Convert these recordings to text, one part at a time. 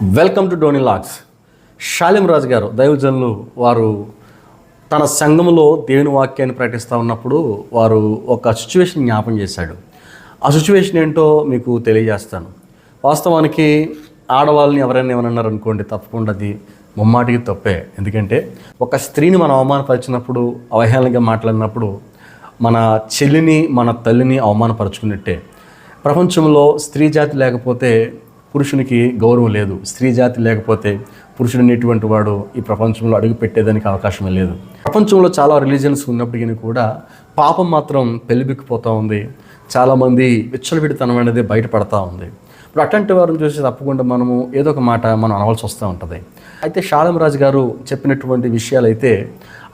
Welcome to డోనీ లాగ్స్. షాలిం రాజు గారు దైవజనులు వారు తన సంఘంలో దేవుని వాక్యాన్ని ప్రకటిస్తూ ఉన్నప్పుడు వారు ఒక సిచ్యువేషన్ జ్ఞాపం చేశాడు. ఆ సిచ్యువేషన్ ఏంటో మీకు తెలియజేస్తాను. వాస్తవానికి ఆడవాళ్ళని ఎవరైనా ఏమన్నారు అనుకోండి, తప్పకుండా అది ముమ్మాటికి తప్పే. ఎందుకంటే ఒక స్త్రీని మనం అవమానపరిచినప్పుడు, అవహేళనగా మాట్లాడినప్పుడు మన చెల్లిని మన తల్లిని అవమానపరుచుకున్నట్టే. ప్రపంచంలో స్త్రీ జాతి లేకపోతే పురుషునికి గౌరవం లేదు. స్త్రీ జాతి లేకపోతే పురుషుడు అనేటువంటి వాడు ఈ ప్రపంచంలో అడుగు పెట్టేదానికి అవకాశమే లేదు. ప్రపంచంలో చాలా రిలీజియన్స్ ఉన్నప్పటికీ కూడా పాపం మాత్రం పెళ్లిబిక్కిపోతూ ఉంది. చాలామంది విచ్చలవిడితనం అనేది బయటపడతా ఉంది. ఇప్పుడు అట్లాంటి వారిని చూసి తప్పకుండా మనము ఏదో ఒక మాట మనం అనవలసి వస్తూ ఉంటుంది. అయితే షాలిం రాజు గారు చెప్పినటువంటి విషయాలు అయితే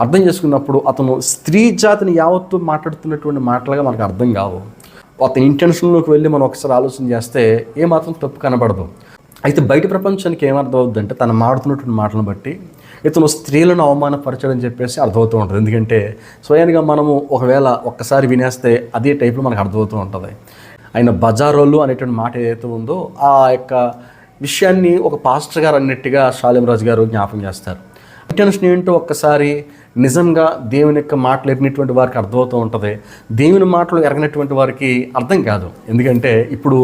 అర్థం చేసుకున్నప్పుడు అతను స్త్రీ జాతిని యావత్తు మాట్లాడుతున్నటువంటి మాటలుగా మనకు అర్థం కావు. అతని ఇంటెన్షన్లోకి వెళ్ళి మనం ఒకసారి ఆలోచన చేస్తే ఏమాత్రం తప్పు కనబడదు. అయితే బయట ప్రపంచానికి ఏమర్థం అవుతుందంటే తను మాడుతున్నటువంటి మాటలను బట్టి ఇతను స్త్రీలను అవమానపరచడని చెప్పేసి అర్థమవుతూ ఉంటుంది. ఎందుకంటే స్వయంగా మనము ఒకవేళ ఒక్కసారి వినేస్తే అదే టైప్లో మనకు అర్థమవుతూ ఉంటుంది. ఆయన బజారోళ్ళు అనేటువంటి మాట ఏదైతే ఉందో ఆ యొక్క విషయాన్ని ఒక పాస్టర్ గారు అన్నట్టుగా షాలిం రాజు గారు జ్ఞాపకం చేస్తారు. ఇంటెన్షన్ ఏంటో ఒక్కసారి నిజంగా దేవుని యొక్క మాటలు ఎరిగినటువంటి వారికి అర్థమవుతూ ఉంటుంది. దేవుని మాటలు ఎరగినటువంటి వారికి అర్థం కాదు. ఎందుకంటే ఇప్పుడు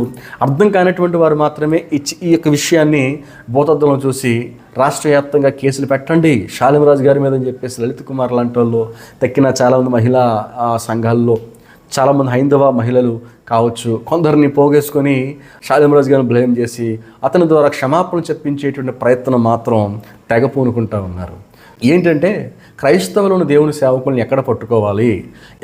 అర్థం కానటువంటి వారు మాత్రమే ఈ యొక్క విషయాన్ని భూతద్దంలో చూసి రాష్ట్ర వ్యాప్తంగా కేసులు పెట్టండి షాలిం రాజు గారి మీద అని చెప్పేసి లలిత్ కుమార్ లాంటి వాళ్ళు తక్కిన చాలామంది మహిళా సంఘాల్లో చాలామంది హైందవ మహిళలు కావచ్చు కొందరిని పోగేసుకొని షాలిం రాజు గారిని బ్లేమ్ చేసి అతని ద్వారా క్షమాపణ చెప్పించేటువంటి ప్రయత్నం మాత్రం తెగ పూనుకుంటూ ఉన్నారు. ఏంటంటే క్రైస్తవులను దేవుని సేవకులను ఎక్కడ పట్టుకోవాలి,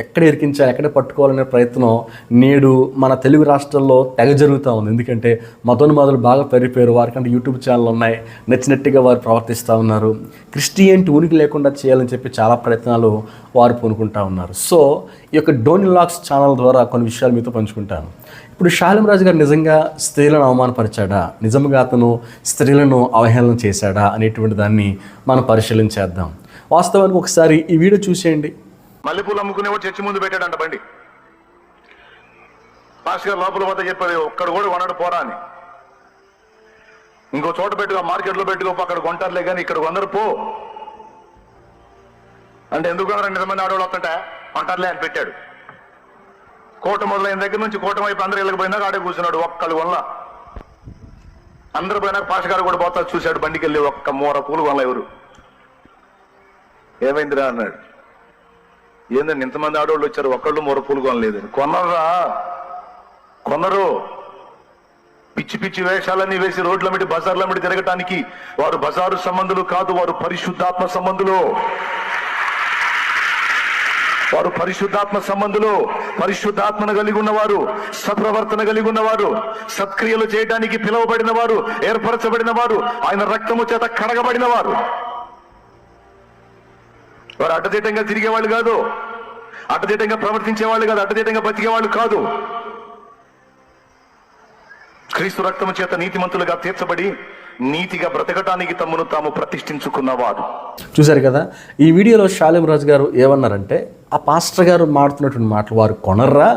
ఎక్కడ ఇరికించాలి, ఎక్కడ పట్టుకోవాలనే ప్రయత్నం నేడు మన తెలుగు రాష్ట్రాల్లో తెగ జరుగుతూ ఉంది. ఎందుకంటే మతోన్మాదులు బాగా పెరిగిపోయారు. వారికంటే యూట్యూబ్ ఛానల్ ఉన్నాయి, నచ్చినట్టుగా వారు ప్రవర్తిస్తూ ఉన్నారు. క్రిస్టియన్టీ ఉనికి లేకుండా చేయాలని చెప్పి చాలా ప్రయత్నాలు వారు పూనుకుంటూ ఉన్నారు. సో ఈ యొక్క డోనీ లాగ్స్ ఛానల్ ద్వారా కొన్ని విషయాలు మీతో పంచుకుంటాను. ఇప్పుడు షాలిం రాజు గారు నిజంగా స్త్రీలను అవమానపరిచాడా, నిజంగా అతను స్త్రీలను అవహేళన చేశాడా అనేటువంటి దాన్ని మనం పరిశీలించేద్దాం. వాస్తవానికి ఒకసారి ఈ వీడియో చూసేయండి. మల్లెపూలు అమ్ముకునేవాడు చర్చి ముందు పెట్టాడంట బండి. పాస్ గారు లోపల పోతే చెప్పాడు ఒక్కడు కూడా కొనడు పోరా అని. ఇంకో చోట పెట్టుకో, మార్కెట్లో పెట్టుకో, అక్కడ కొంటారులే కానీ ఇక్కడ కొందరు పో అంటే ఎందుకు కొనరు, నిజమైన ఆడవాళ్ళు వస్తుంటే కొంటారులే అని పెట్టాడు. కోట మొదలైన దగ్గర నుంచి కోట వైపు అందరూ ఇళ్ళకి పోయినాక ఆడే కూర్చున్నాడు. ఒక్కళ్ళు కొనలా. అందరు పోయినాక పాస్ గారు కూడా పోతా చూశాడు. బండికి వెళ్ళి ఒక్క మూర పూలు కొనలా. ఎవరు ఏమైందిరా అన్నాడు. ఏందండి ఇంతమంది ఆడవాళ్ళు వచ్చారు, ఒక్కళ్ళు మూర పూలు కొనలేదు. కొనరా, కొనరు. పిచ్చి పిచ్చి వేషాలన్నీ వేసి రోడ్ల మీద బజార్ల మీద తిరగటానికి వారు బజారు సంబంధులు కాదు, వారు పరిశుద్ధాత్మ సంబంధులు. వారు పరిశుద్ధాత్మ సంబంధులు. పరిశుద్ధాత్మను కలిగి ఉన్నవారు, సత్ప్రవర్తన కలిగి ఉన్నవారు, సత్క్రియలు చేయడానికి పిలువబడిన వారు, ఏర్పరచబడిన వారు, ఆయన రక్తము చేత కడగబడిన వారు. వారు అడ్డదిడ్డంగా తిరిగేవాళ్ళు కాదు, అడ్డదిడ్డంగా ప్రవర్తించేవాళ్ళు కాదు, అడ్డదిడ్డంగా బతికేవాళ్ళు కాదు. క్రీస్తు రక్తము చేత నీతిమంతులుగా తీర్చబడి నీతిగా బ్రతకటానికి తమను తాము ప్రతిష్ఠించుకున్నవారు. చూశారు కదా. ఈ వీడియోలో షాలిం రాజు గారు ఏమన్నారంటే ఆ పాస్టర్ గారు మాట్లాడుతున్నటువంటి మాటలు వారు కొనర్రా,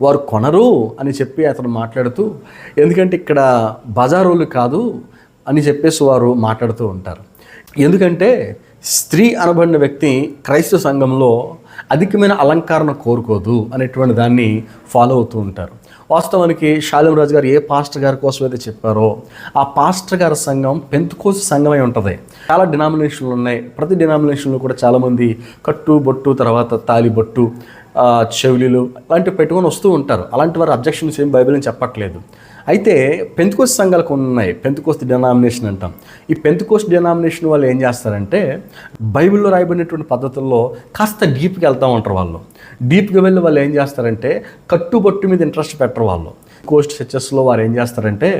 వారు కొనరు అని చెప్పి అతను మాట్లాడుతూ, ఎందుకంటే ఇక్కడ బజారోళ్ళు కాదు అని చెప్పేసి వారు మాట్లాడుతూ ఉంటారు. ఎందుకంటే స్త్రీ అనబడిన వ్యక్తి క్రైస్తవ సంఘంలో అధికమైన అలంకరణ కోరుకోదు అనేటువంటి దాన్ని ఫాలో అవుతూ ఉంటారు. వాస్తవానికి షాలిం రాజు గారు ఏ పాస్టర్ గారి కోసం అయితే చెప్పారో ఆ పాస్టర్ గారి సంఘం పెంతుకోస్తు సంఘమై ఉంటుంది. చాలా డినామినేషన్లు ఉన్నాయి. ప్రతి డినామినేషన్లో కూడా చాలామంది కట్టు బొట్టు, తర్వాత తాలి బొట్టు, చెవులీలు అలాంటివి పెట్టుకొని వస్తూ ఉంటారు. అలాంటి వారు అబ్జెక్షన్స్ ఏం బైబిల్ అని చెప్పట్లేదు. అయితే పెంతుకోస్తు సంఘాలకు ఉన్నాయి, పెంతుకోస్తు డినామినేషన్ అంటాం. ఈ పెంతుకోస్తు డినామినేషన్ వాళ్ళు ఏం చేస్తారంటే బైబిల్లో రాయబడినటువంటి పద్ధతుల్లో కాస్త డీప్కి వెళ్తూ ఉంటారు. వాళ్ళు డీప్గా వెళ్ళి వాళ్ళు ఏం చేస్తారంటే కట్టుబొట్టు మీద ఇంట్రెస్ట్ పెట్టరు. వాళ్ళు కోస్ట్ చర్చెస్లో వారు ఏం చేస్తారంటే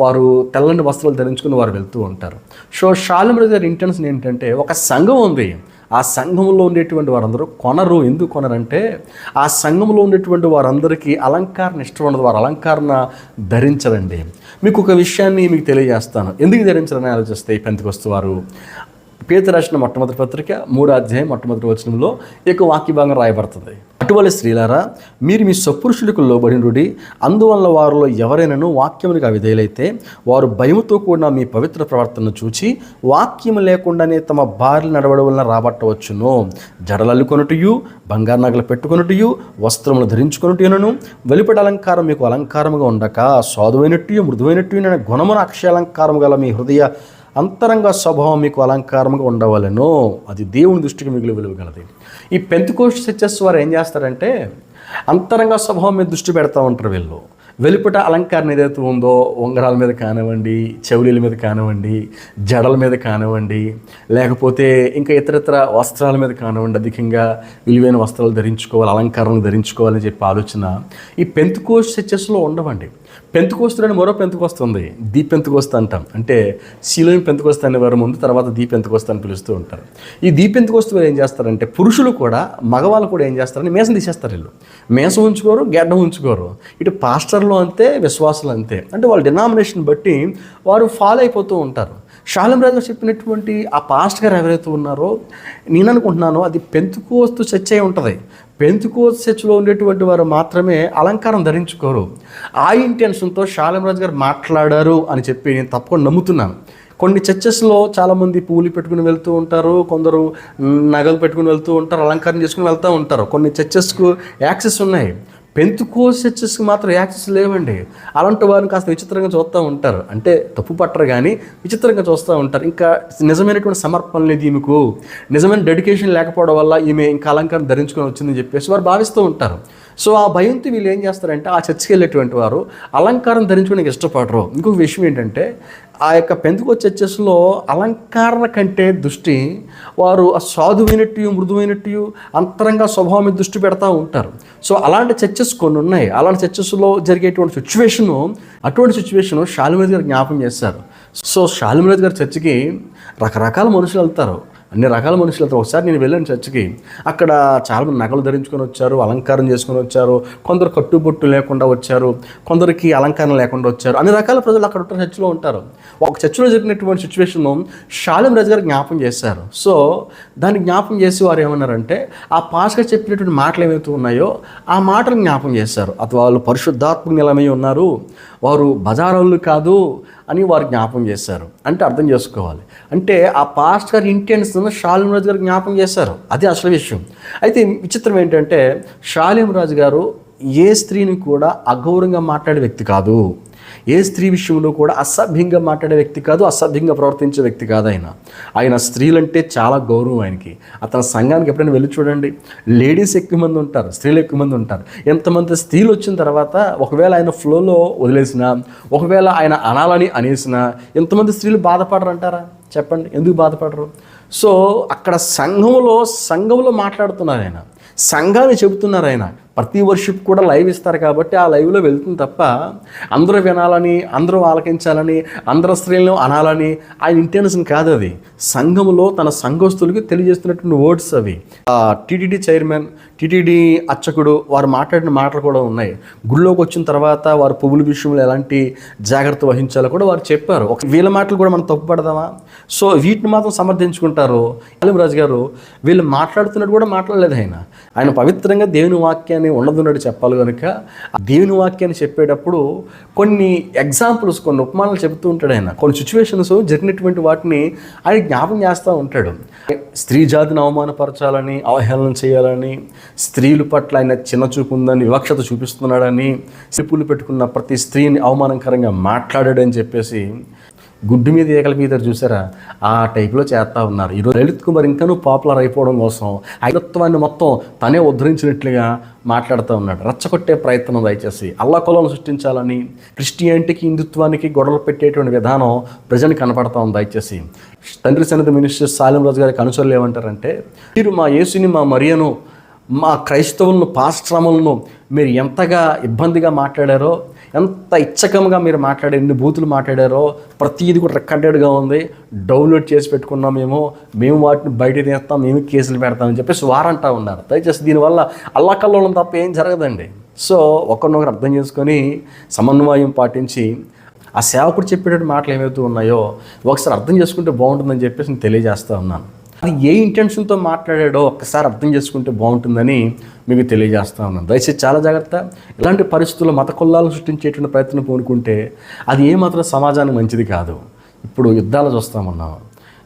వారు తెల్లని వస్త్రాలు ధరించుకుని వారు వెళ్తూ ఉంటారు. సో షాలిం రాజు గారి ఇంటెన్షన్ ఏంటంటే ఒక సంఘం ఉంది, ఆ సంఘంలో ఉండేటువంటి వారందరూ కొనరు. ఎందుకు కొనరంటే ఆ సంఘంలో ఉండేటువంటి వారందరికీ అలంకరణ ఇష్టం ఉండదు, వారు అలంకరణ ధరించరండి. మీకు ఒక విషయాన్ని మీకు తెలియజేస్తాను. ఎందుకు ధరించాలని ఆలోచిస్తే ఈ పెంతెకొస్తు వారు పేతురు రాసిన మొట్టమొదటి పత్రిక 3వ అధ్యాయం 1వ వచనంలో ఈ యొక్క వాక్య భాగం రాయబడుతుంది. అటువంటి స్త్రీలారా, మీరు మీ సపురుషులకు లోబడినుడి. అందువల్ల వారిలో ఎవరైనాను వాక్యమునికి అవిధేయులైతే వారు భయముతో కూడిన మీ పవిత్ర ప్రవర్తనను చూచి వాక్యము లేకుండానే తమ భార్యలు నడవడం వలన రాబట్టవచ్చును. జడలల్లుకొనుటయు, బంగారు నగలు పెట్టుకొనుటయు, వస్త్రములు ధరించుకొనుటయును, వెలుపటి అలంకారం మీకు అలంకారముగా ఉండక సాధువైనట్టు మృదువైనట్టు గుణమున అక్షయాలంకారము గల మీ హృదయ అంతరంగ స్వభావం మీకు అలంకారంగా ఉండవలెను. అది దేవుని దృష్టికి మిగిలి విలువగలది. ఈ పెంతెకోస్తు చర్చెస్ వారు ఏం చేస్తారంటే అంతరంగ స్వభావం మీద దృష్టి పెడతా ఉంటారు. వీళ్ళు వెలుపట అలంకారం ఏదైతే ఉందో, ఉంగరాల మీద కానివ్వండి, చెవులీల మీద కానివ్వండి, జడల మీద కానివ్వండి, లేకపోతే ఇంకా ఇతరత్ర వస్త్రాల మీద కానివ్వండి, అధికంగా విలువైన వస్త్రాలు ధరించుకోవాలి, అలంకారం ధరించుకోవాలని చెప్పి ఆలోచన ఈ పెంతెకోస్తు చర్చెస్లో ఉండవండి. పెంతెకోస్తు మరో పెంతెకోస్తు ఉంది, ది పెంతెకోస్తు అంటాం. అంటే శీలోని పెంతెకోస్తు అనేవారు ముందు, తర్వాత ది పెంతెకోస్తు అని పిలుస్తూ ఉంటారు. ఈ ది పెంతెకోస్తు వారు ఏం చేస్తారంటే పురుషులు కూడా మగవాళ్ళు కూడా ఏం చేస్తారంటే మీసం తీసేస్తారు. వీళ్ళు మీసం ఉంచుకోరు, గడ్డం ఉంచుకోరు. ఇటు పాస్టర్లు అంతే, విశ్వాసులు అంతే. అంటే వాళ్ళ డినామినేషన్ బట్టి వారు ఫాలో అయిపోతూ ఉంటారు. షాలేం రాజు గారు చెప్పినటువంటి ఆ పాస్టర్ గారు ఎవరైతే ఉన్నారో, నేను అనుకుంటున్నాను అది పెంతెకోస్తు చర్చ్ అయి ఉంటుంది. పెంతెకోస్తు చర్చ్లో ఉండేటువంటి వారు మాత్రమే అలంకారం ధరించుకోరు. ఆ ఇంటెన్షన్తో షాలేం రాజు గారు మాట్లాడారు అని చెప్పి నేను తప్పకుండా నమ్ముతున్నాను. కొన్ని చర్చెస్లో చాలామంది పూలు పెట్టుకుని వెళ్తూ ఉంటారు, కొందరు నగలు పెట్టుకుని వెళ్తూ ఉంటారు, అలంకారం చేసుకుని వెళ్తూ ఉంటారు. కొన్ని చర్చెస్కు యాక్సెస్ ఉన్నాయి, పెంతెకోస్తు చర్చెస్కి మాత్రం యాక్సెస్ లేవండి. అలాంటి వారిని కాస్త విచిత్రంగా చూస్తూ ఉంటారు. అంటే తప్పు పట్టరు కానీ విచిత్రంగా చూస్తూ ఉంటారు. ఇంకా నిజమైనటువంటి సమర్పణ లేదు ఈమెకు, నిజమైన డెడికేషన్ లేకపోవడం వల్ల ఈమె ఇంకా అలంకారం ధరించుకొని వచ్చిందని చెప్పేసి వారు భావిస్తూ ఉంటారు. సో ఆ భయంతో వీళ్ళు ఏం చేస్తారంటే ఆ చర్చికి వెళ్ళేటువంటి వారు అలంకారం ధరించుకోవడానికి ఇష్టపడరు. ఇంకొక విషయం ఏంటంటే ఆ యొక్క పెంతెకోస్తు చర్చెస్లో అలంకారణ కంటే దృష్టి వారు ఆ సాధువైనట్టు మృదువైనట్టు అంతరంగా స్వభావం మీద దృష్టి పెడతా ఉంటారు. సో అలాంటి చర్చెస్ కొన్ని ఉన్నాయి. అలాంటి చర్చెస్లో జరిగేటువంటి అటువంటి సిచ్యువేషను షాలేం రాజు గారు జ్ఞాపం చేస్తారు. సో షాలేం రాజు గారి చర్చికి రకరకాల మనుషులు వెళ్తారు, అన్ని రకాల మనుషులు వెళ్తారు. ఒకసారి నేను వెళ్ళాను చర్చికి, అక్కడ చాలామంది నగలు ధరించుకొని వచ్చారు, అలంకారం చేసుకొని వచ్చారు, కొందరు కట్టుబొట్టు లేకుండా వచ్చారు, కొందరికి అలంకారం లేకుండా వచ్చారు. అన్ని రకాల ప్రజలు అక్కడ చర్చిలో ఉంటారు. ఒక చర్చిలో జరిగినటువంటి సిచ్యువేషను షాలేం రాజు గారు జ్ఞాపం చేశారు. సో దాన్ని జ్ఞాపం చేసి వారు ఏమన్నారంటే ఆ పాస్టర్ చెప్పినటువంటి మాటలు ఏవైతే ఉన్నాయో ఆ మాటలు జ్ఞాపం చేశారు. అది వాళ్ళు పరిశుద్ధాత్మక నిలమై ఉన్నారు, వారు బజారోళ్ళు కాదు అని వారు జ్ఞాపం చేశారు. అంటే అర్థం చేసుకోవాలి, అంటే ఆ పాస్టర్ గారి ఇంటెన్షన్ షాలేం రాజు గారు జ్ఞాపం చేశారు. అది అసలు విషయం. అయితే విచిత్రం ఏంటంటే షాలేం రాజు గారు ఏ స్త్రీని కూడా అగౌరవంగా మాట్లాడే వ్యక్తి కాదు, ఏ స్త్రీ విషయంలో కూడా అసభ్యంగా మాట్లాడే వ్యక్తి కాదు, అసభ్యంగా ప్రవర్తించే వ్యక్తి కాదు. ఆయన స్త్రీలంటే చాలా గౌరవం ఆయనకి. అతని సంఘానికి ఎప్పుడైనా వెళ్ళి చూడండి, లేడీస్ ఎక్కువ మంది ఉంటారు, స్త్రీలు ఎక్కువ మంది ఉంటారు. ఎంతమంది స్త్రీలు వచ్చిన తర్వాత ఒకవేళ ఆయన ఫ్లోలో వదిలేసినా, ఒకవేళ ఆయన అనాలని అనేసినా ఎంతమంది స్త్రీలు బాధపడరు అంటారా? చెప్పండి, ఎందుకు బాధపడరు? సో అక్కడ సంఘంలో మాట్లాడుతున్నారు ఆయన, సంఘాన్ని చెబుతున్నారు ఆయన. ప్రతి వర్షిప్ కూడా లైవ్ ఇస్తారు కాబట్టి ఆ లైవ్లో వెళ్తుంది తప్ప అందరూ వినాలని, అందరూ ఆలకించాలని, అందరు స్త్రీలను అనాలని ఆయన ఇంటెన్షన్ కాదు. అది సంఘంలో తన సంఘస్థులకి తెలియజేస్తున్నటువంటి వర్డ్స్ అవి. టీటీడీ చైర్మన్, టీటీడీ అర్చకుడు వారు మాట్లాడిన మాటలు కూడా ఉన్నాయి. గుళ్ళోకి వచ్చిన తర్వాత వారు పువ్వుల విషయంలో ఎలాంటి జాగ్రత్త వహించాలో కూడా వారు చెప్పారు. వీళ్ళ మాటలు కూడా మనం తప్పుపడదామా? సో వీటిని మాత్రం సమర్థించుకుంటారు. షాలేం రాజు గారు వీళ్ళు మాట్లాడుతున్నట్టు కూడా మాట్లాడలేదు. ఆయన పవిత్రంగా దేవుని వాక్యాన్ని ఉన్నదున్నట్టు చెప్పాలి కనుక దేవుని వాక్యాన్ని చెప్పేటప్పుడు కొన్ని ఎగ్జాంపుల్స్, కొన్ని ఉపమానాలు చెబుతూ ఉంటాడు ఆయన. కొన్ని సిచ్యువేషన్స్ జరిగినటువంటి వాటిని ఆయన జ్ఞాపం చేస్తూ ఉంటాడు. స్త్రీ జాతిని అవమానపరచాలని, అవహేళన చేయాలని, స్త్రీల పట్ల ఆయన చిన్న చూపు ఉందని, వివక్షత చూపిస్తున్నాడని, సిప్పులు పెట్టుకున్న ప్రతి స్త్రీని అవమానకరంగా మాట్లాడాడని చెప్పేసి గుడ్డు మీద ఏకల మీద చూసారా ఆ టైప్లో చేస్తూ ఉన్నారు. ఈరోజు లలిత్ కుమార్ ఇంకానూ పాపులర్ అయిపోవడం కోసం ఐదత్వాన్ని మొత్తం తనే ఉద్ధరించినట్లుగా మాట్లాడుతూ ఉన్నాడు. రచ్చగొట్టే ప్రయత్నం దయచేసి అల్లాకొలను సృష్టించాలని, క్రిస్టియానిటీకి హిందుత్వానికి గొడవలు పెట్టేటువంటి విధానం ప్రజలకు కనపడతా ఉంది. దయచేసి తండ్రి సన్నిధి మినిస్టర్ షాలేం రాజు గారికి అనుచరులు ఏమంటారంటే, మీరు మా యేసుని, మా మరియను, మా క్రైస్తవులను, పాశ్రమలను మీరు ఎంతగా ఇబ్బందిగా మాట్లాడారో, ఎంత ఇచ్చకంగా మీరు మాట్లాడారు, ఎన్ని బూతులు మాట్లాడారో ప్రతిదీ కూడా రికార్డెడ్గా ఉంది, డౌన్లోడ్ చేసి పెట్టుకున్నాం, మేము వాటిని బయట తీస్తాం, మేము కేసులు పెడతామని చెప్పేసి వారంటా ఉన్నారు. దయచేసి దీనివల్ల అల్లాకల్లోలం తప్ప ఏం జరగదండి. సో ఒకరినొకరు అర్థం చేసుకొని సమన్వయం పాటించి ఆ సేవకుడు చెప్పేటటువంటి మాటలు ఏమవుతూ ఉన్నాయో ఒకసారి అర్థం చేసుకుంటే బాగుంటుందని చెప్పేసి నేను తెలియజేస్తూ ఉన్నాను. అది ఏ ఇంటెన్షన్తో మాట్లాడాడో ఒక్కసారి అర్థం చేసుకుంటే బాగుంటుందని మీకు తెలియజేస్తా ఉన్నాను. దయచేసి చాలా జాగ్రత్త. ఇలాంటి పరిస్థితుల్లో మత కొల్లాలను సృష్టించేటువంటి ప్రయత్నం పూనుకుంటే అది ఏమాత్రం సమాజానికి మంచిది కాదు. ఇప్పుడు యుద్ధాలు చూస్తామన్నాం.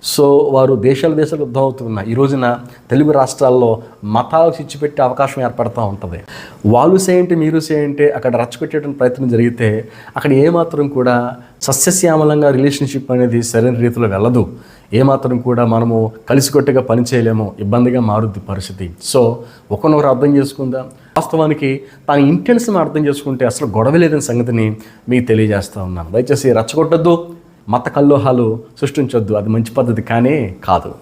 సో వారు దేశాలు యుద్ధం అవుతున్నా ఈ రోజున తెలుగు రాష్ట్రాల్లో మతాలకు చిచ్చుపెట్టే అవకాశం ఏర్పడుతూ ఉంటుంది. వాళ్ళు సేయంటే మీరు సేయంటే అక్కడ రచ్చగొట్టేటువంటి ప్రయత్నం జరిగితే అక్కడ ఏమాత్రం కూడా సస్యశ్యామలంగా రిలేషన్షిప్ అనేది సరైన రీతిలో వెళ్ళదు. ఏమాత్రం కూడా మనము కలిసికొట్టుగా పనిచేయలేము, ఇబ్బందిగా మారుద్ది పరిస్థితి. సో ఒకరినొకరు అర్థం చేసుకుందాం. వాస్తవానికి తన ఇంటెన్షన్ అర్థం చేసుకుంటే అసలు గొడవ లేదని సంగతిని మీకు తెలియజేస్తూ ఉన్నాను. దయచేసి రచ్చగొట్టద్దు, మత కల్లోహాలు సృష్టించొద్దు. అది మంచి పద్ధతి కానే కాదు.